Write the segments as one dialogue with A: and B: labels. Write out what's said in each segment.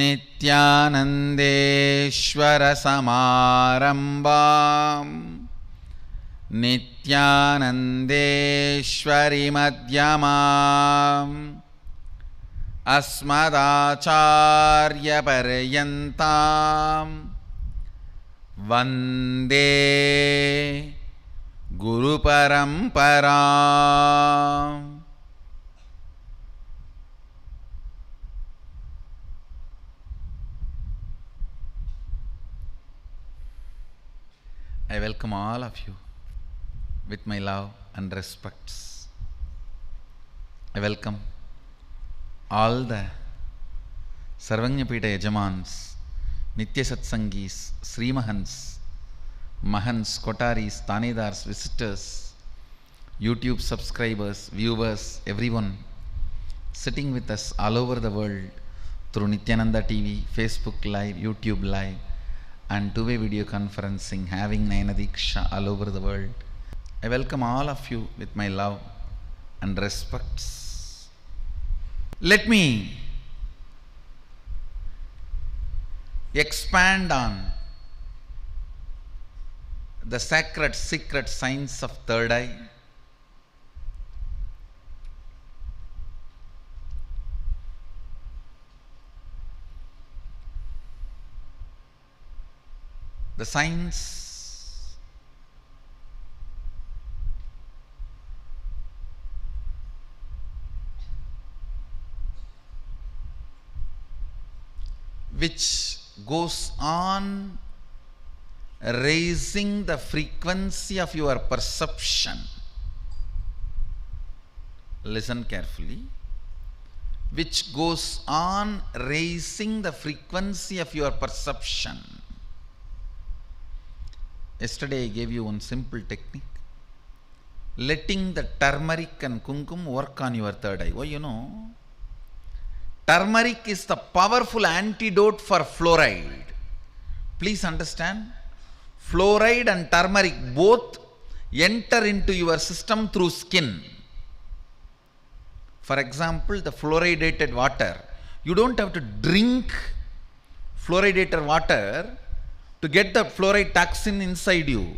A: नित्यानन्देश्वरसमारम्भां नित्यानन्देश्वरिमध्यमाम् अस्मदाचार्यपर्यन्तां वन्दे गुरुपरम्पराम्. I welcome all of you with my love and respects. I welcome all the Sarvanyapita Yajamans, Nitya Satsangis, Sri Mahans, Mahans, Kotaris, Tanedars, visitors, YouTube subscribers, viewers, everyone sitting with us all over the world through Nityananda TV, Facebook Live, YouTube Live, and two-way video conferencing, having Nayana Diksha all over the world. I welcome all of you with my love and respects. Let me expand on the sacred secret science of third eye. The science which goes on raising the frequency of your perception. Listen carefully. Which goes on raising the frequency of your perception. Yesterday I gave you one simple technique. Letting the turmeric and kumkum work on your third eye. Why, you know? Turmeric is the powerful antidote for fluoride. Please understand. Fluoride and turmeric both enter into your system through skin. For example, the fluoridated water. You don't have to drink fluoridated water to get the fluoride toxin inside you.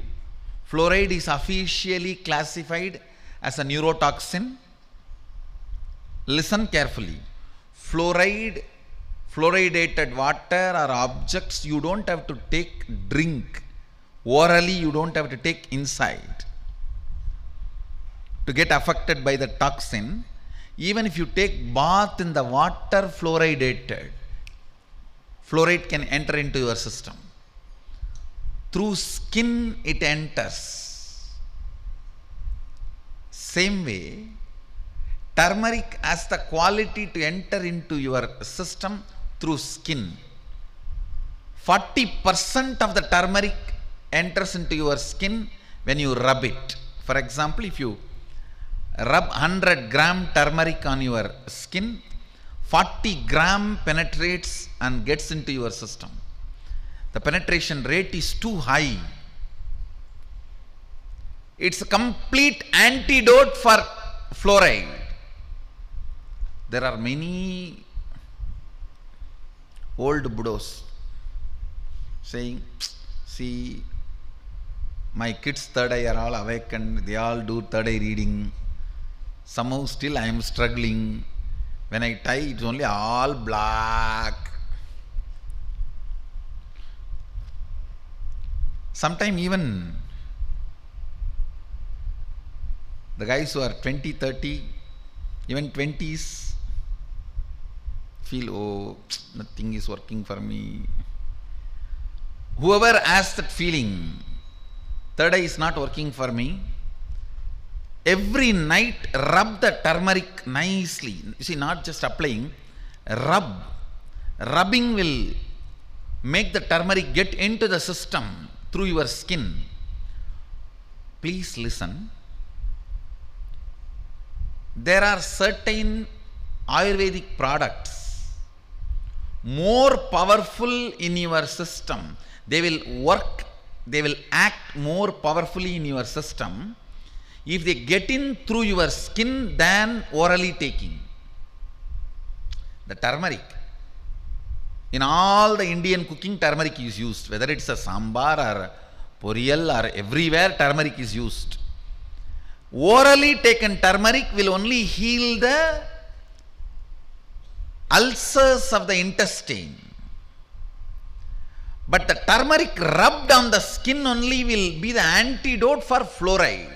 A: Fluoride is officially classified as a neurotoxin. Listen carefully. Fluoridated water or objects you don't have to drink. Orally you don't have to take inside to get affected by the toxin. Even if you take bath in the water fluoridated, fluoride can enter into your system. Through skin it enters. Same way, turmeric has the quality to enter into your system through skin. 40% of the turmeric enters into your skin when you rub it. For example, if you rub 100 gram turmeric on your skin, 40 gram penetrates and gets into your system. The penetration rate is too high. It's a complete antidote for fluoride. There are many old Buddhas saying, see, my kids' third eye are all awakened, they all do third eye reading. Somehow still I am struggling. When I tie, it's only all black. Sometimes even the guys who are 20, 30, even 20s feel, oh, nothing is working for me. Whoever has that feeling, third eye is not working for me, every night rub the turmeric nicely. You see, not just applying, rub. Rubbing will make the turmeric get into the system through your skin. Please listen. There are certain Ayurvedic products more powerful in your system. They will work, they will act more powerfully in your system if they get in through your skin than orally taking. The turmeric In all the Indian cooking, turmeric is used. Whether it's a sambar or poriyal or everywhere, turmeric is used. Orally taken turmeric will only heal the ulcers of the intestine. But the turmeric rubbed on the skin only will be the antidote for fluoride.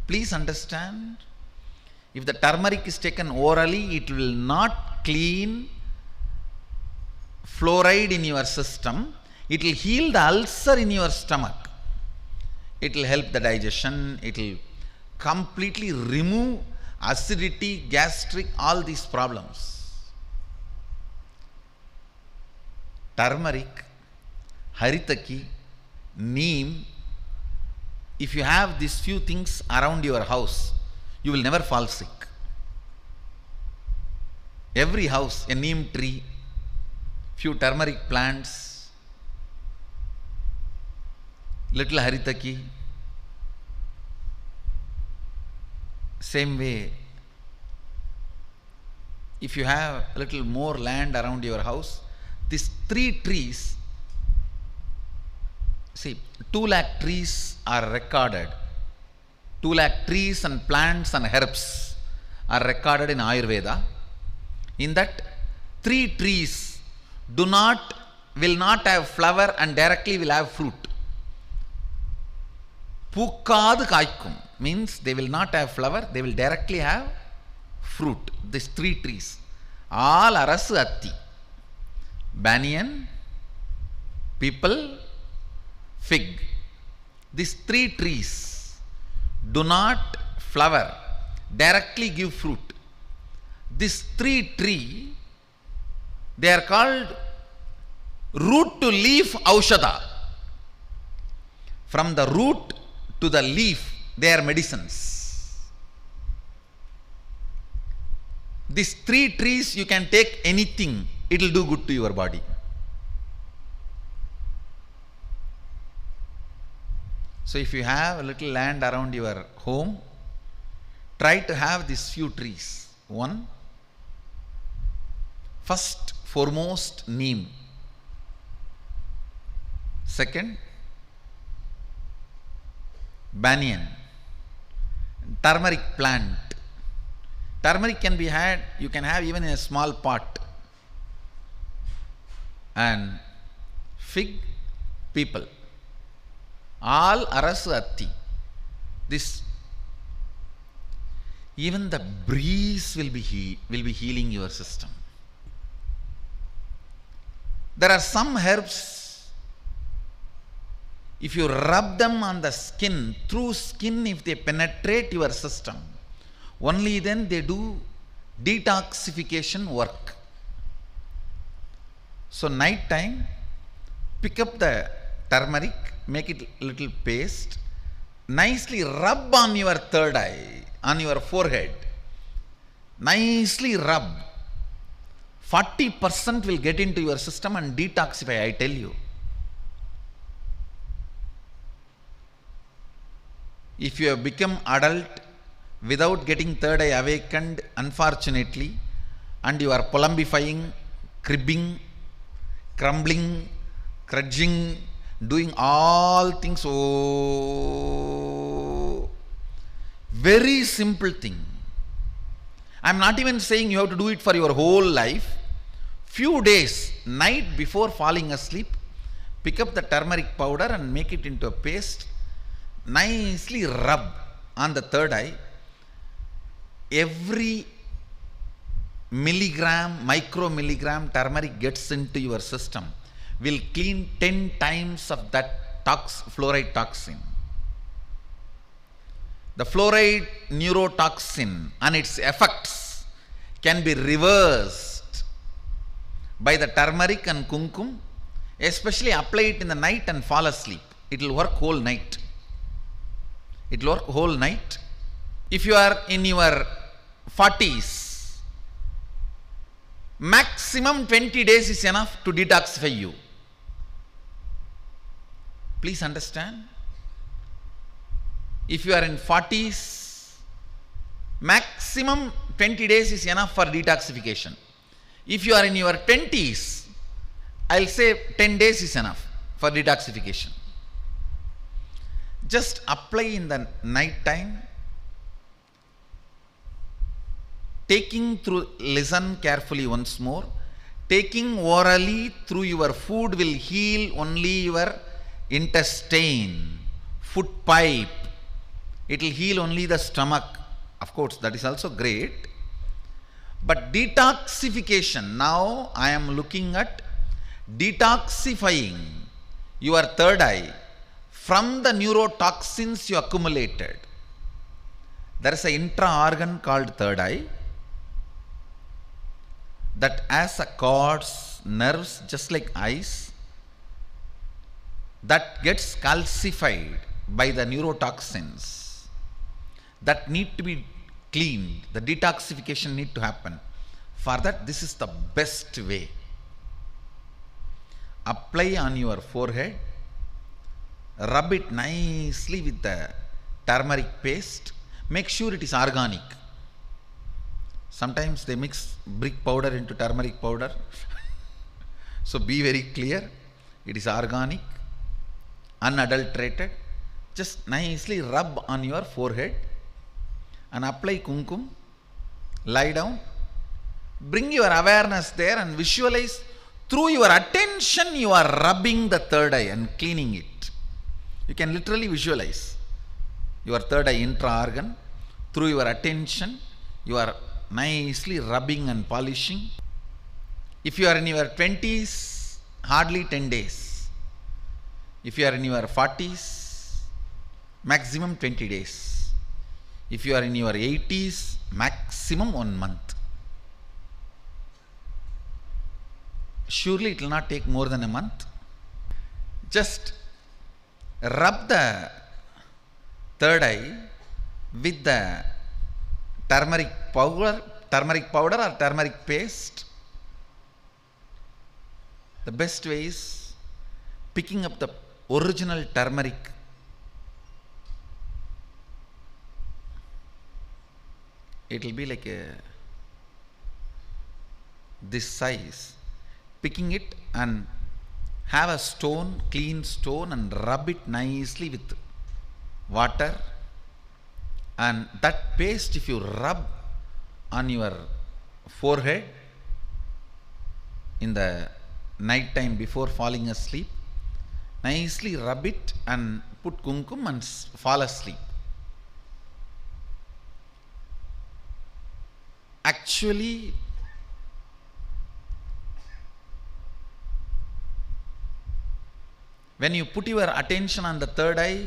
A: Please understand. If the turmeric is taken orally, it will not clean fluoride in your system. It will heal the ulcer in your stomach. It will help the digestion. It will completely remove acidity, gastric, all these problems. Turmeric, haritaki, neem, if you have these few things around your house, you will never fall sick. Every house, a neem tree, few turmeric plants, little haritaki. Same way, if you have a little more land around your house, these 3 trees, see, 2 lakh trees are recorded. 2 lakh trees and plants and herbs are recorded in Ayurveda. In that, 3 trees will not have flower and directly will have fruit. Pookkadu kaikkum means they will not have flower, they will directly have fruit. These 3 trees. All arasu atti. Banyan, people, fig. These 3 trees do not flower, directly give fruit. These 3 trees, they are called root to leaf aushadha. From the root to the leaf, they are medicines. These 3 trees, you can take anything, it will do good to your body. So if you have a little land around your home, try to have these few trees. 1, first, foremost, neem. 2nd, banyan. Turmeric plant. Turmeric can be had, you can have even in a small pot. And fig, people. All arasu atti. This, even the breeze will be healing your system. There are some herbs, if you rub them on the skin, through skin, if they penetrate your system, only then they do detoxification work. So night time, pick up the turmeric, make it little paste, nicely rub on your third eye, on your forehead. Nicely rub. 40% will get into your system and detoxify, I tell you. If you have become adult without getting third eye awakened, unfortunately, and you are polumbifying, cribbing, crumbling, crudging, doing all things, oh, very simple thing. I am not even saying you have to do it for your whole life. Few days, night before falling asleep, pick up the turmeric powder and make it into a paste, nicely rub on the third eye. Every milligram, micromilligram turmeric gets into your system will clean 10 times of that fluoride toxin. The fluoride neurotoxin and its effects can be reversed by the turmeric and kumkum, especially apply it in the night and fall asleep. It will work whole night. It will work whole night. If you are in your 40s, maximum 20 days is enough to detoxify you. Please understand. If you are in 40s, maximum 20 days is enough for detoxification. If you are in your 20s, I'll say 10 days is enough for detoxification. Just apply in the night time, listen carefully once more. Taking orally through your food will heal only your intestine, food pipe. It will heal only the stomach. Of course, that is also great. But detoxification, now I am looking at detoxifying your third eye from the neurotoxins you accumulated. There is an intra-organ called third eye that has a cords, nerves just like eyes, that gets calcified by the neurotoxins that need to be cleaned. The detoxification need to happen. For that, this is the best way. Apply on your forehead, rub it nicely with the turmeric paste. Make sure it is organic. Sometimes they mix brick powder into turmeric powder. So be very clear, it is organic, unadulterated. Just nicely rub on your forehead and apply kumkum. Lie down, bring your awareness there and visualize through your attention you are rubbing the third eye and cleaning it. You can literally visualize your third eye intra-organ. Through your attention you are nicely rubbing and polishing. If you are in your 20s, hardly 10 days. If you are in your 40s, maximum 20 days. If you are in your 80s, maximum 1 month. Surely it will not take more than a month. Just rub the third eye with the turmeric powder or turmeric paste. The best way is picking up the original turmeric. It will be like this size. Picking it and have a stone, clean stone, and rub it nicely with water. And that paste, if you rub on your forehead in the night time before falling asleep, nicely rub it and put kumkum and fall asleep. Actually, when you put your attention on the third eye,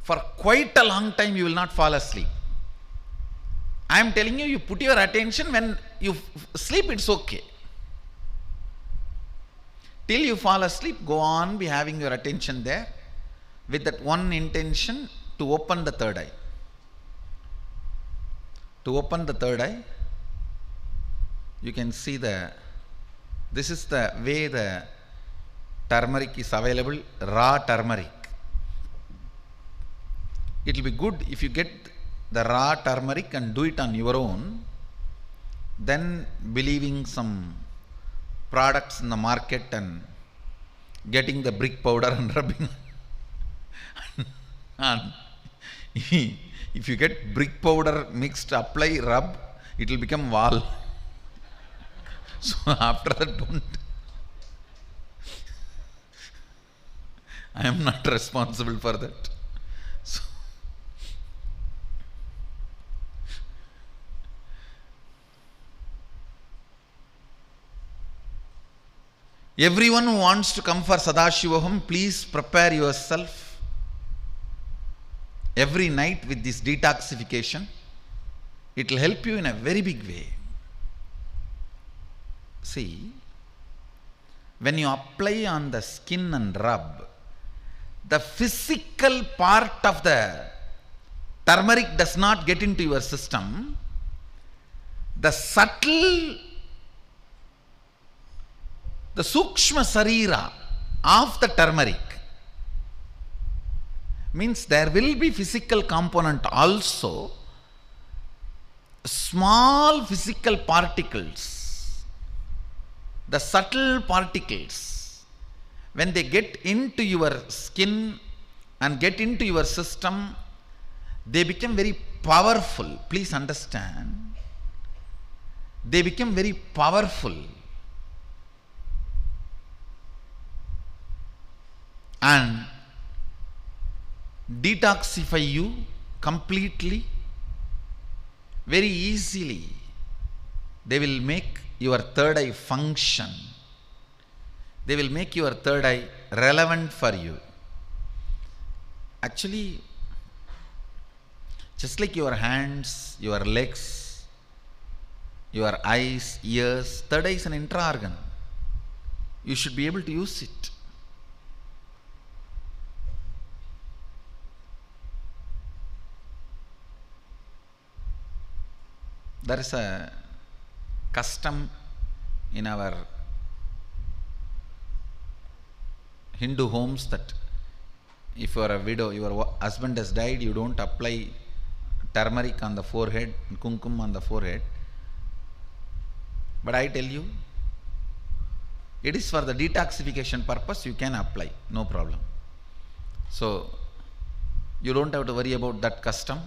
A: for quite a long time you will not fall asleep. I am telling you, you put your attention, when you sleep it's okay. Till you fall asleep, go on be having your attention there with that one intention to open the third eye. To open the third eye, you can see this is the way the turmeric is available, raw turmeric. It will be good if you get the raw turmeric and do it on your own, then believing some products in the market and getting the brick powder and rubbing. And if you get brick powder mixed, apply, rub, it will become wall. So after that, don't. I am not responsible for that. So, everyone who wants to come for Sadashivaham, please prepare yourself every night with this detoxification. It will help you in a very big way. See, when you apply on the skin and rub, the physical part of the turmeric does not get into your system. The subtle, the sukshma sarira of the turmeric, means there will be physical component also, small physical particles the subtle particles, when they get into your skin and get into your system, they become very powerful. Please understand. They become very powerful. And detoxify you completely, very easily. They will make your third eye function. They will make your third eye relevant for you. Actually, just like your hands, your legs, your eyes, ears, third eye is an intra-organ. You should be able to use it. There is a custom in our Hindu homes that if you are a widow, your husband has died, you don't apply turmeric on the forehead, kumkum on the forehead. But I tell you, it is for the detoxification purpose, you can apply, no problem. So, you don't have to worry about that custom.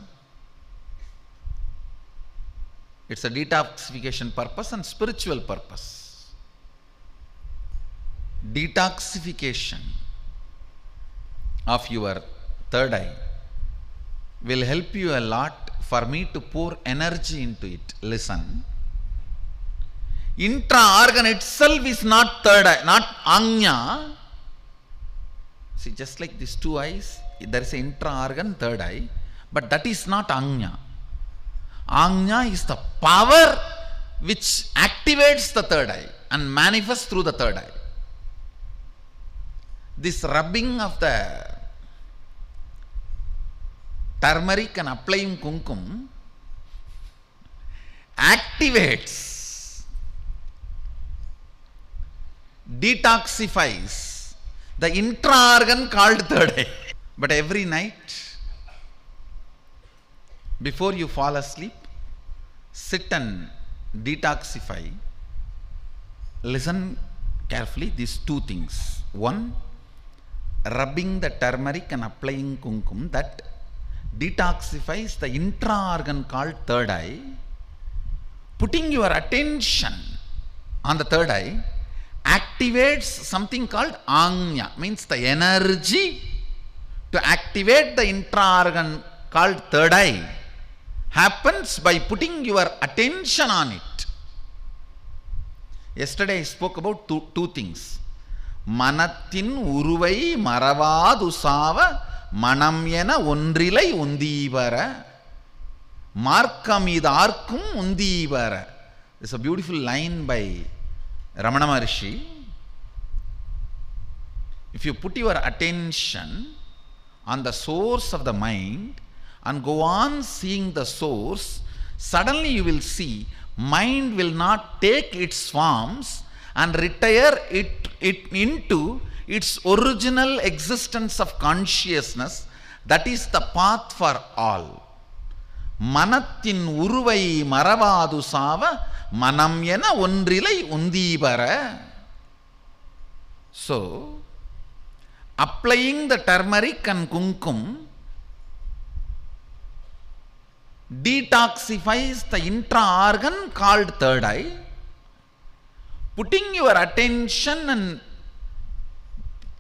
A: It's a detoxification purpose and spiritual purpose. Detoxification of your third eye will help you a lot for me to pour energy into it. Listen. Intra-organ itself is not third eye, not Anya. See, just like these two eyes, there is an intra-organ, third eye, but that is not Anya. Anya is the power which activates the third eye and manifests through the third eye. This rubbing of the turmeric and applying kumkum activates, detoxifies the intra-organ called third eye. But every night, before you fall asleep, sit and detoxify. Listen carefully, these two things. One, rubbing the turmeric and applying kumkum, that detoxifies the intra-organ called third eye. Putting your attention on the third eye activates something called Anya, means the energy to activate the intra-organ called third eye happens by putting your attention on it. Yesterday I spoke about two things. Manathin uruvai maravadu sava manamyena ondrilai undivara markamidarkum undivara. It's a beautiful line by Ramana Maharshi. If you put your attention on the source of the mind and go on seeing the source, suddenly you will see mind will not take its forms and retire it into its original existence of consciousness. That is the path for all. Manathin uruvai maravadu sava manamyena ondrilai undivara. So, applying the turmeric and kumkum detoxifies the intra-organ called third eye. Putting your attention and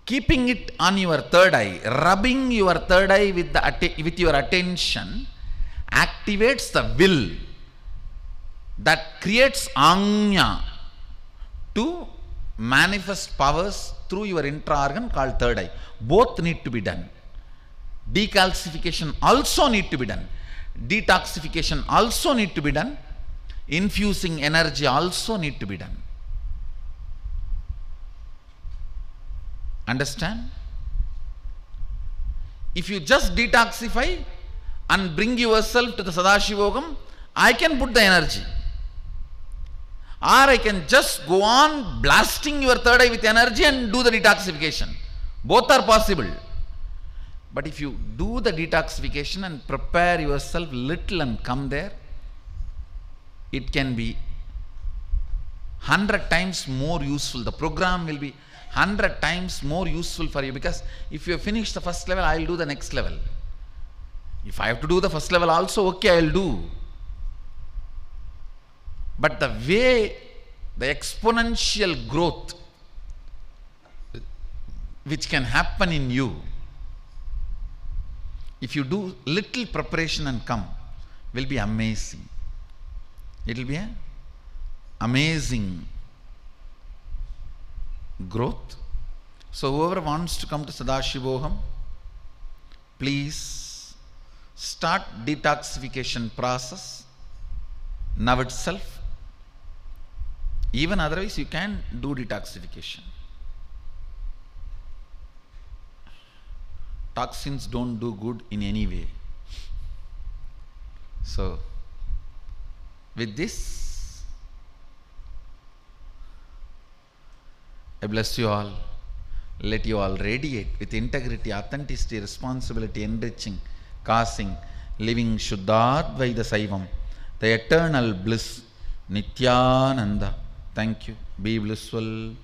A: keeping it on your third eye, rubbing your third eye with your attention, activates the will that creates Anya to manifest powers through your intra-organ called third eye. Both need to be done. Decalcification also need to be done. Detoxification also need to be done. Infusing energy also need to be done. Understand? If you just detoxify and bring yourself to the Sadashivogam, I can put the energy. Or I can just go on blasting your third eye with energy and do the detoxification. Both are possible. But if you do the detoxification and prepare yourself little and come there, it can be 100 times more useful. The program will be 100 times more useful for you, because if you finish the first level, I will do the next level. If I have to do the first level also, okay, I will do. But the way, the exponential growth which can happen in you, if you do little preparation and come, will be amazing. It will be an amazing growth. So whoever wants to come to Sadashivoham, please start detoxification process now itself. Even otherwise you can do detoxification. Toxins don't do good in any way. So with this, I bless you all. Let you all radiate with integrity, authenticity, responsibility, enriching, causing, living Shuddhadvaita Saivam, the eternal bliss, Nityananda. Thank you. Be blissful.